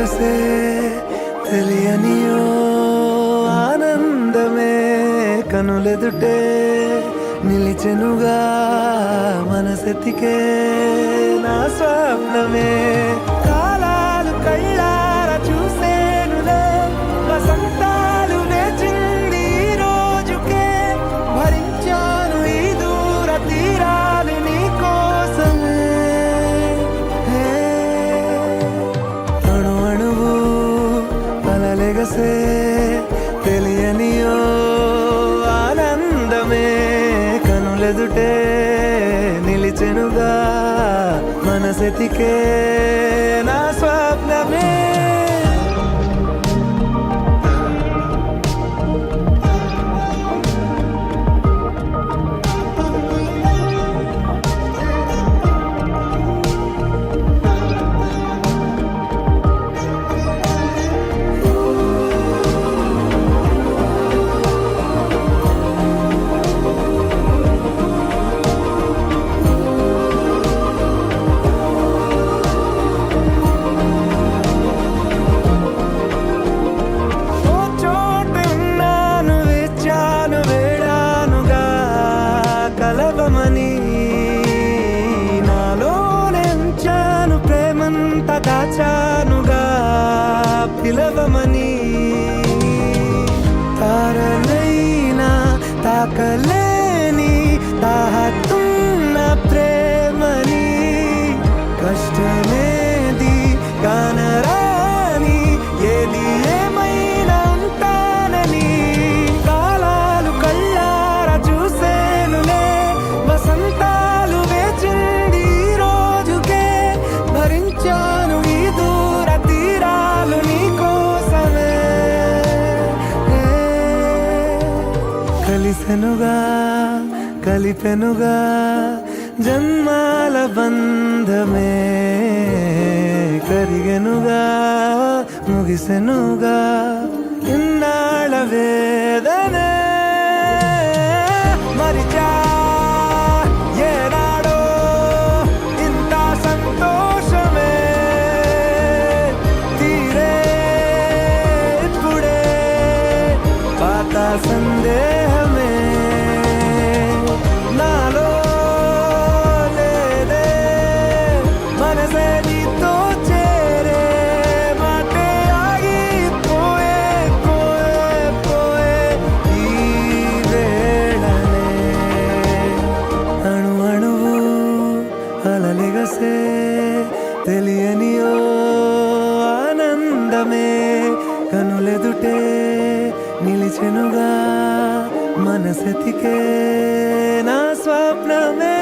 అలలెగసే తెలియనియో ఆనందమే కనులెదుటే నిలిచెనుగా మనసెతికే నా స్వప్నమే కాలాలు కళ్ళార చూసేనులే వసంతాలు వేచింది ఈ రోజుకే భరించాను ఈ దూర తీరాలు నీ కోసమే అణు అణువు అలలెగసే తెలియనియో ఆనందమే కనులెదుటే నిలిచెనుగా మనసెతికే నా స్వప్నమే నాలోనెంచాను ప్రేమంత దాచానుగా పిలవమని తారలైనా తాకలేని తాహతున్న ప్రేమని కష్టమేది కానరాని ఏది ఏమైనా ఉంటానని కాలాలు కళ్ళార చూసేనులే వసంతాలు వేచింది ఈ రోజుకే భరించాను ఈ దూర తీరాలు నీ కోసమే కలిసెనుగా కలిపెనుగా జన్మాల బంధమే కరిగెనుగా ముగిసెనుగా ఇన్నాళ్ళ వేదనే మరిచా ఏనాడో ఇంత సంతోషమే తీరే ఇప్పుడే పాత సందేహమే నాలో లేదే మనసే నీతో చేరే మాటే ఆగిపోయే పోయే పోయే ఈ వేళనే అణు అణువు అలలెగసే తెలియనియో ఆనందమే కనులెదుటే నిలిచెనుగా మనసెతికే నా స్వప్నమే